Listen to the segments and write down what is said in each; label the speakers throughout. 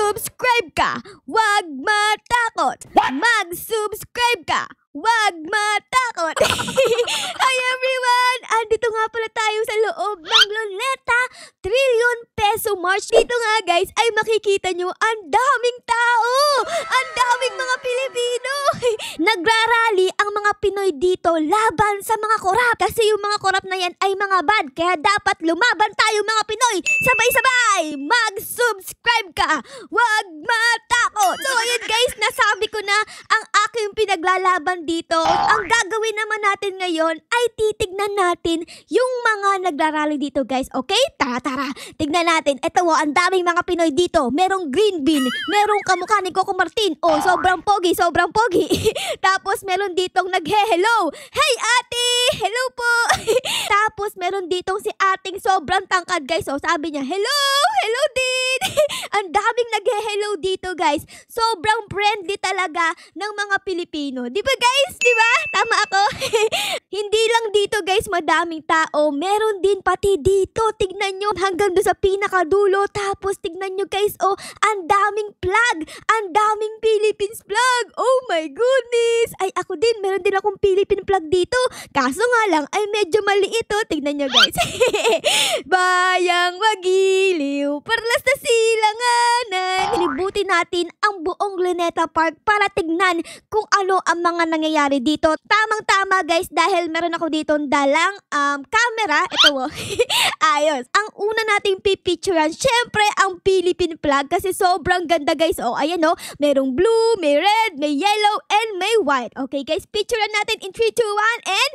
Speaker 1: Mag-subscribe ka, wag matakot. Mag-subscribe ka, wag matakot. Hi everyone! Andito nga pala tayo sa loob ng Luneta Trillion Peso March. Dito nga guys ay makikita nyo ang daming tao. Ang daming mga Pilipino. Nagrarally ang mga Pinoy dito laban sa mga korap. Kasi yung mga korap na yan ay mga bad. Kaya dapat lumaban tayo mga Pinoy. Sabay-sabay! Mag-subscribe ka! Wag matakot! So ayun guys, nasabi ko na ang aking pinaglalaban dito. Ang gagawin naman natin ngayon ay titignan natin yung mga nagrarally dito guys. Okay? Tara! Tignan natin. Ito ang daming mga Pinoy dito. Merong green bean. Merong kamukha ni Coco Martin. Oh, sobrang pogi. Tapos meron ditong naghe-hello. Hey ate! Hello po! Tapos meron ditong si ating sobrang tangkad guys. Oh, sabi niya, hello! Hello din! Ang daming naghe-hello dito guys. Sobrang friendly talaga ng mga Pilipino. Di ba guys? Di ba? Tama ako? Hindi lang dito guys madaming tao. Meron din pati dito. Tignan nyo hanggang doon sa pinakadulo. Tapos tignan nyo guys. Oh, ang daming flag. Ang daming Philippines flag. Oh my goodness. Ay ako din. Meron din akong Philippine flag dito. Kaso nga lang ay medyo maliit oh. Tignan nyo guys. Bayang magiliw. Parlas na silanganan. Inibuti natin ang buong Luneta Park para tignan kung ano ang mga nangyayari dito. Tamang-tama guys dahil meron ako dito dalang camera. Ito oh. Ayos. Ang una nating pipicturean, syempre ang Philippine flag kasi sobrang ganda guys. Oh, ayan oh. Merong blue, may red, may yellow, and may white. Okay guys, picturean natin in 3, 2, 1, and...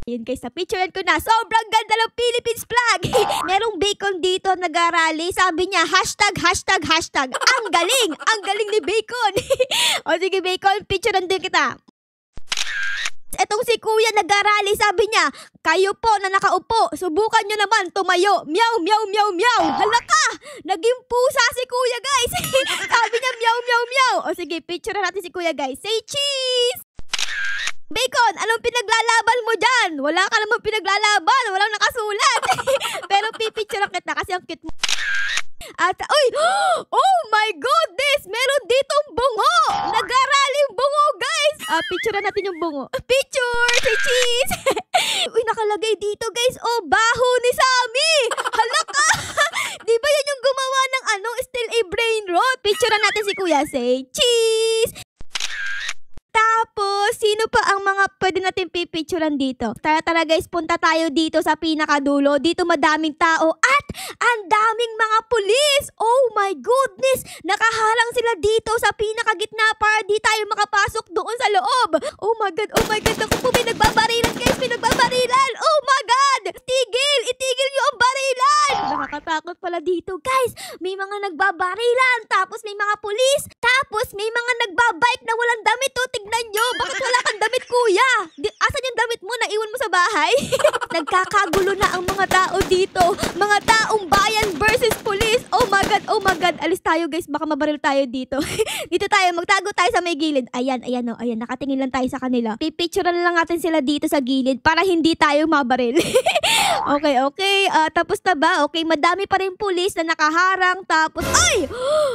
Speaker 1: Yun guys, na-picturean ko na. Sobrang ganda ng Philippines flag. Merong Bacon dito nag-arally. Sabi niya, hashtag. Ang galing! Ang galing ni Bacon. O sige Bacon, picturean din kita. Etong si Kuya nag-arally, sabi niya, kayo po na nakaupo, subukan nyo naman tumayo. Meow, meow, meow, meow. Hala ka! Naging pusa si Kuya guys. Sabi niya, meow, meow, meow. O sige, picturean natin si Kuya guys. Say cheese! Bacon, anong pinaglalaban mo dyan? Wala ka namang pinaglalaban, walang nakasulat. Pero pipicturean kita kasi ang cute mo. At, uy! Oh my goodness! Meron ditong bungo! Nag-arally yung bungo, guys! Picturean natin yung bungo. Picture! Say cheese! Uy, nakalagay dito, guys. Oh, baho ni Sammy! Hala ka! Di ba yan yung gumawa ng still a brain rot? Picturean natin si Kuya. Say cheese! Tapos, sino pa ang mga pwede natin pipicturean dito? Tara guys, punta tayo dito sa pinakadulo. Dito madaming tao at ang daming mga pulis. Oh my goodness! Nakaharang sila dito sa pinakagitna para di tayo makapasok doon sa loob. Oh my God! Naku po, may nagbabarilan guys! May nagbabarilan! Oh my God! Itigil nyo ang barilan! Nakakatakot pala dito guys. May mga nagbabarilan, tapos may mga pulis, tapos may mga nagbabike na walang damit. Tignan nyo, bakit wala kang damit kuya? Asan yung damit mo? Naiwan mo sa bahay? Nagkakagulo na ang mga tao dito. Mga taong bayan versus police. Oh my God. Alis tayo guys, baka mabaril tayo dito. Dito tayo, magtago tayo sa may gilid. Ayan, nakatingin lang tayo sa kanila. Pipicturean lang natin sila dito sa gilid para hindi tayo mabaril. Okay. Tapos na ba? Okay, madami pa rin pulis na nakaharang. Tapos, ay!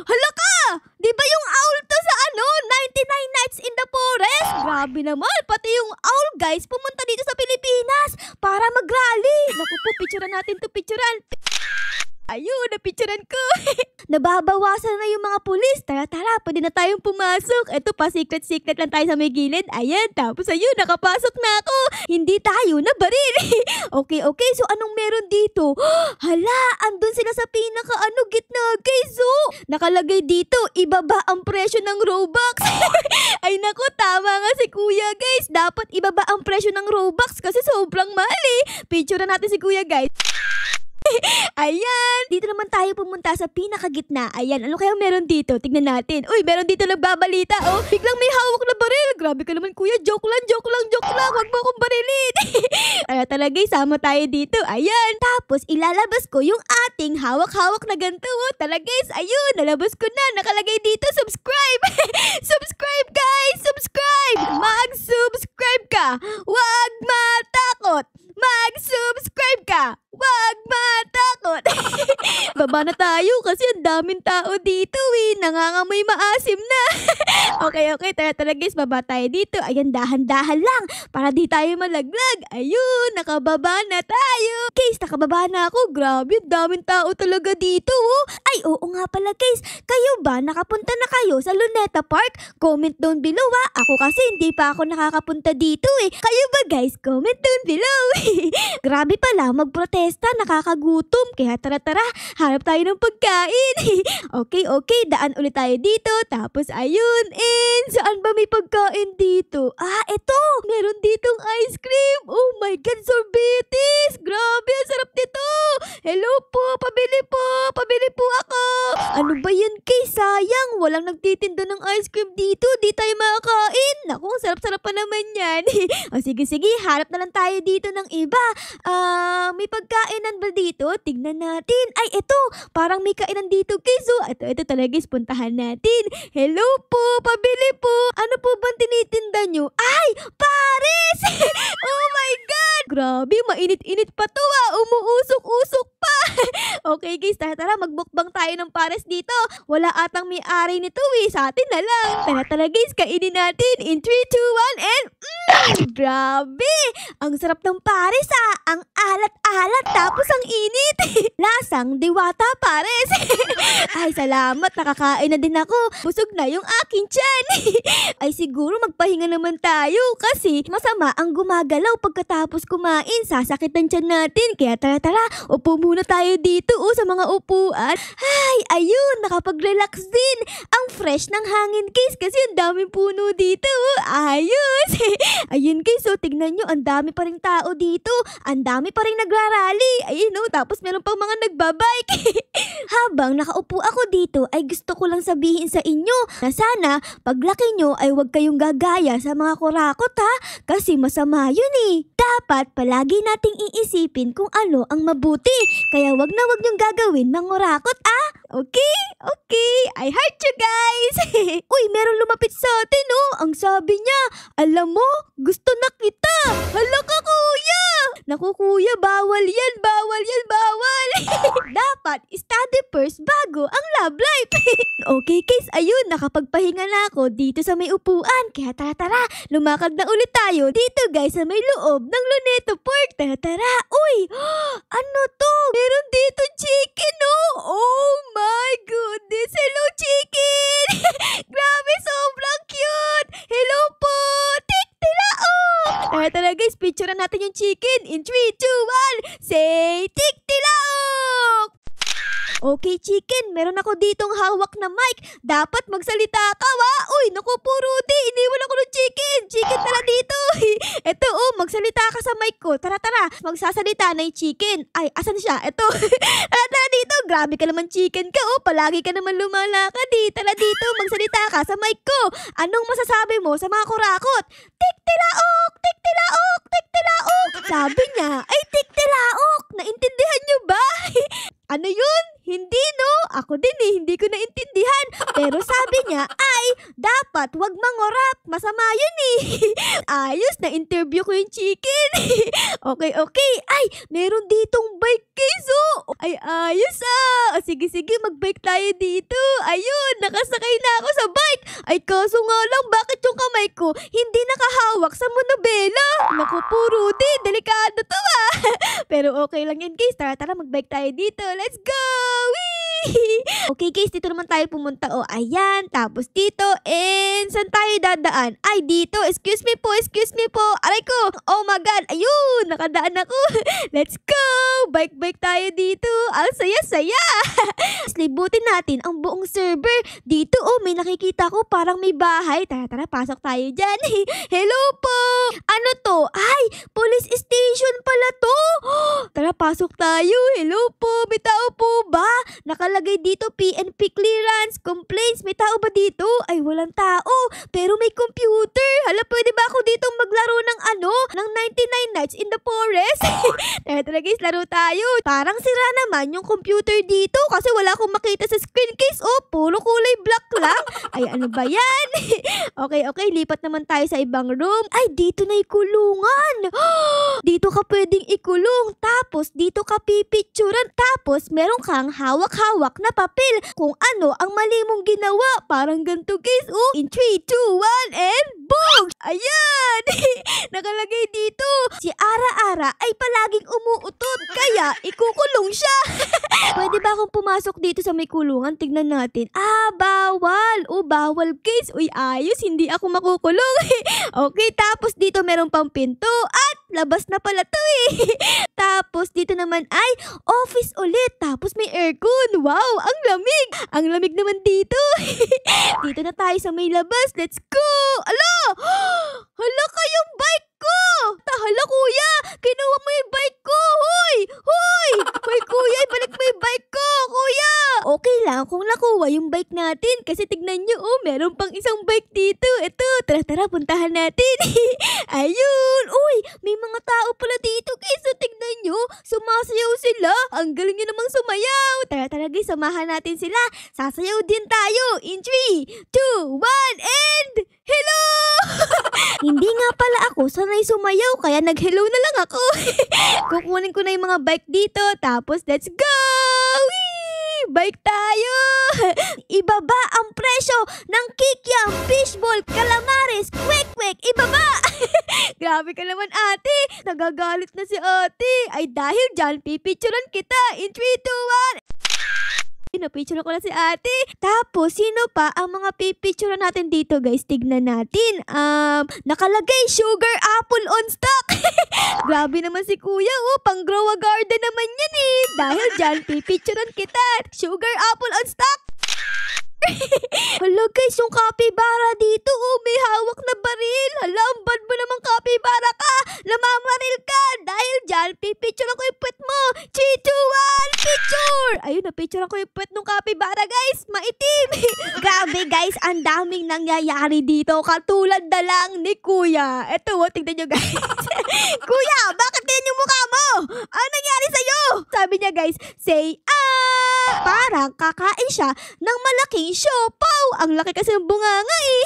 Speaker 1: Hala ka! Di ba yung owl to sa 99 Nights in the Forest? Grabe naman, pati yung owl guys pumunta dito sa Pilipinas para mag-rally. Naku po, picturean natin to, picturean. Ayun, napicturean ko. Nababawasan na yung mga pulis. Tara, pwede na tayong pumasok. Ito pa, secret lang tayo sa may gilid. Ayan, tapos ayun, nakapasok na ako. Hindi tayo nabaril. Okay, so anong meron dito? Hala, andun sila sa gitna guys. So, nakalagay dito, ibaba ang presyo ng Robux. Ay naku, tama nga si Kuya guys. Dapat ibaba ang presyo ng Robux kasi sobrang mahal eh. Picture na natin si Kuya guys. Ayan, dito naman tayo pumunta sa pinakagitna. Ayan, ano kaya meron dito? Tignan natin. Uy, meron dito nagbabalita. Oh, biglang may hawak na baril. Grabe ka naman kuya, joke lang. Huwag mo akong barilin. Talaga, sama tayo dito. Ayan, tapos ilalabas ko yung ating hawak-hawak na ganito. Talaga guys, ayun, nalabas ko na. Nakalagay dito, subscribe. Subscribe guys, subscribe. Mag-subscribe ka. Huwag matakot. Mag-subscribe ka. Wag matakot! Baba na tayo kasi ang daming tao dito eh. Nangangamoy maasim na. Okay, tara guys, baba tayo dito. Ayan, dahan-dahan lang para di tayo malaglag. Ayun, nakababa na tayo. Guys, nakababa na ako. Grabe, ang daming tao talaga dito oh. Ay, oo nga pala guys. Kayo ba, nakapunta na kayo sa Luneta Park? Comment down below ah. Ako kasi hindi pa ako nakakapunta dito eh. Kayo ba guys? Comment down below. Grabe pala, magprotesta, nakakagutom. Kaya tara, hanap tayo ng pagkain. Okay, daan ulit tayo dito. Tapos ayun, saan ba may pagkain dito? Ah, eto, meron ditong ice cream. Oh my God, sorbetes. Grabe, ang sarap nito. Hello po, pabili po ako. Ano ba yan kay? Sayang, walang nagtitinda ng ice cream dito. Di tayo makakain. Naku, sarap-sarap pa naman yan. O sige, harap na lang tayo dito ng iba. May pagkainan ba dito? Tignan natin. Ay, eto, parang may kainan dito guys. So, ito talaga guys, puntahan natin. Hello po, pabili po. Ano po bang tinitinda nyo? Ay, pares! Oh my God! Grabe, mainit-init pa to ah. Umuusok-usok pa. Okay guys, tara, magbukbang tayo ng pares dito. Wala atang may-ari nito eh. Sa atin na lang. Tara guys, kainin natin. In 3, 2, 1, and grabe! Ang sarap ng pares ah. Ang alat-alat tapos ang init. Lasang diwata pares. Ay, salamat. Nakakain na din ako. Busog na yung aking tiyan. Ay, siguro magpahinga naman tayo kasi masama ang gumagalaw pagkatapos kumain. Sasakit ang tiyan natin. Kaya tara, upo muna tayo dito sa mga upuan. Ay, ayun, nakapag-relax din. Ang fresh ng hangin guys kasi ang daming puno dito. Ayos. Ayun guys, tignan nyo, ang dami pa ring tao dito. Ang dami pa ring nagrarally. Ayun tapos meron pang mga nagbabike. Habang nakaupo ako dito ay gusto ko lang sabihin sa inyo na sana paglaki nyo ay huwag kayong gagaya sa mga kurakot ha. Kasi masama yun eh. Dapat palagi nating iisipin kung ano ang mabuti. Kaya wag na wag nyong gagawin mangurakot ah. Okay, I heart you guys. Uy, meron lumapit sa atin Ang sabi niya, alam mo, gusto na kita. Hala ka kuya. Naku kuya, bawal yan. Dapat study first bago ang love life. Okay guys, ayun, nakapagpahinga na ako dito sa may upuan. Kaya tara, lumakad na ulit tayo dito guys sa may loob ng Luneta Park. Tara. Uy, ano to? Meron dito chicken Oh my goodness, hello chicken. Grabe, sobrang cute. Hello po, tiktilaok. Tara guys, picturean natin yung chicken. In 3, 2, 1, say tiktilaok. Okay, chicken, meron ako ditong hawak na mic. Dapat magsalita ka, wa? Uy, naku po, Rudy, iniwan ako ng chicken. Chicken, tara dito. Eto, magsalita ka sa mic ko. Tara, magsasalita na yung chicken. Ay, asan siya? Eto. Tara dito. Grabe ka naman, chicken ka, palagi ka naman lumalakad, Tara dito, magsalita ka sa mic ko. Anong masasabi mo sa mga kurakot? Tiktilaok! Tiktilaok! Tiktilaok! Sabi niya, ay tiktilaok! Naintindihan niyo ba? Ano yun? Hindi Ako din hindi ko naintindihan. Pero sabi niya ay dapat wag mangurap. Masama yun Ayos, na-interview ko yung chicken. Okay. Ay, meron ditong bike guys Ay, ayos Sige, mag-bike tayo dito. Ayun, nakasakay na ako sa bike. Ay, kaso nga lang, bakit yung kamay ko hindi nakahawak sa monobela? Naku po, Rudy, delikado to Pero okay lang yan guys. Tara, mag-bike tayo dito. Let's go! Whee! Okay guys, dito naman tayo pumunta ayan, tapos dito, and saan tayo dadaan? Ay, dito, excuse me po, aray ko, oh my God, ayun, nakadaan ako. Let's go, bike tayo dito, ang saya-saya. Libutin natin ang buong server. Dito may nakikita ko parang may bahay. Tara, pasok tayo dyan. Hello po, ano to? Ay, police station pala to. Tara, pasok tayo. Hello po, may tao po ba? Nakalagay dito PNP clearance, complaints. May tao ba dito? Ay, walang tao. Pero may computer. Hala, pwede ba ako dito maglaro ng ng 99 Nights in the Forest? Tara guys, laro tayo. Parang sira naman yung computer dito kasi wala akong makita sa screen case. Puro kulay black lang. Ay, ano ba yan? Okay, lipat naman tayo sa ibang room. Ay, dito na ikulungan. Dito ka pwedeng ikulong. Tapos, dito ka pipicturan. Tapos, meron kang hawak-hawak na papel kung ano ang mali mong ginawa. Parang ganito, guys. Oh, in 3, 2, 1, and boom! Ayan! Nakalagay dito. Si Ara-Ara ay palaging umuutot. Kaya, ikukulong siya. Pwede ba akong pumasok dito sa may kulungan? Tignan natin. Bawal. Bawal, guys. Uy, ayos. Hindi ako makukulong. Okay, tapos dito meron pang pinto. At labas na pala to eh. Tapos dito naman ay office ulit. Tapos may aircon. Wow, ang lamig. Ang lamig naman dito. Dito na tayo sa may labas. Let's go. Ala! Hala kayong bike ko. Hala kuya, kinuha mo yung bike ko. Hoy! Hoy kuya, ibalik mo yung bike ko. Kuya! Okay lang kung nakuha yung bike natin. Kasi tignan nyo, meron pang isang bike dito. Ito, tara, puntahan natin. Ayun! Uy, may mga tao pala dito guys. So, tignan nyo, sumasayaw sila. Ang galing nyo namang sumayaw. Tara guys, samahan natin sila. Sasayaw din tayo. In 3, 2, 1, and hello! Hindi nga pala ako sanay sumayaw, kaya nag-hello na lang ako. Kukunin ko na yung mga bike dito, tapos let's go! Whee! Bike tayo! Ibaba ang presyo ng kikiam, fishball, calamares, kwek-kwek, ibaba! Grabe ka naman ate, nagagalit na si ate. Ay dahil dyan, pipicturan kita in 3, 2, 1. Pinapicture ko na si ate. Tapos, sino pa ang mga pipicture natin dito guys? Tignan natin. Nakalagay, sugar apple on stock. Grabe naman si kuya. Pang grow a garden naman yan eh. Dahil dyan, pipicturean kita. Sugar apple on stock. Hala guys, yung capybara dito, may hawak na baril. Hala, ang bad mo naman capybara ka. Namamaril ka. Dahil dyan, pipicturean ko yung puwet mo. 3, 2, 1, picture! Ayun, napicturean ko yung puwet ng capybara guys. Maitim. Grabe guys, ang daming nangyayari dito. Katulad na lang ni kuya. Eto, tignan nyo guys. Kuya, bakit ganyan yung mukha mo? Ano nangyari sa'yo? Sabi niya guys, say parang kakain siya ng malaking siopaw. Ang laki kasi ng bunganga eh.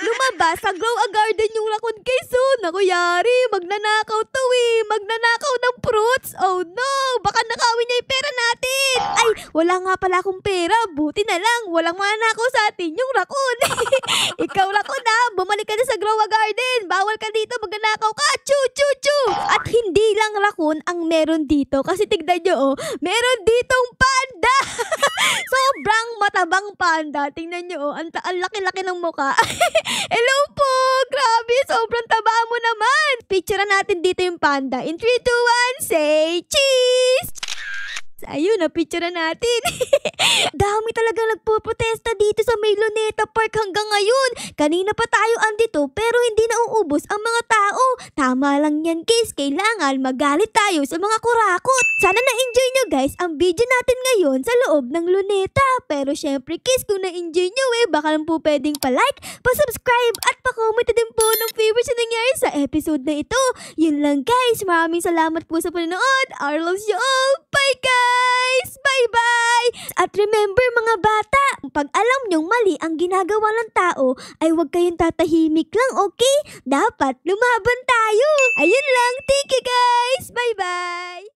Speaker 1: Lumabas sa grow a garden yung lakon guys. Naku yari, magnanakaw to eh. Magnanakaw ng fruits. Oh no, baka nakawin niya yung pera natin. Ay, wala nga pala akong pera. Buti na lang, walang manakaw sa atin yung rakon. Ikaw rakon ha, bumalik ka na sa grow a garden. Bawal ka dito, magnanakaw ka. Chu, chu, chu. At hindi lang rakon ang meron dito. Kasi tignan nyo meron ditong panda. Sobrang matabang panda. Tingnan nyo, ang laki-laki ng muka. Hello po! Grabe, sobrang taba mo naman. Picture natin dito yung panda. In 3, 2, 1, say cheese! Ayun, na-picture na natin. Dami talaga nagpo-protesta dito sa may Luneta Park hanggang ngayon. Kanina pa tayo andito pero hindi nauubos ang mga tao. Tama lang yan guys, kailangan magalit tayo sa mga kurakot. Sana na-enjoy nyo guys ang video natin ngayon sa loob ng Luneta. Pero syempre guys, kung na-enjoy nyo baka lang po pwedeng pa-like, pa-subscribe at pa-comment din po ng favorites na nangyari sa episode na ito. Yun lang guys, maraming salamat po sa panonood. I love you all. Bye guys! Bye-bye! At remember mga bata, pag alam nyong mali ang ginagawa ng tao, ay huwag kayong tatahimik lang, okay? Dapat lumaban tayo! Ayun lang, thank you guys! Bye-bye!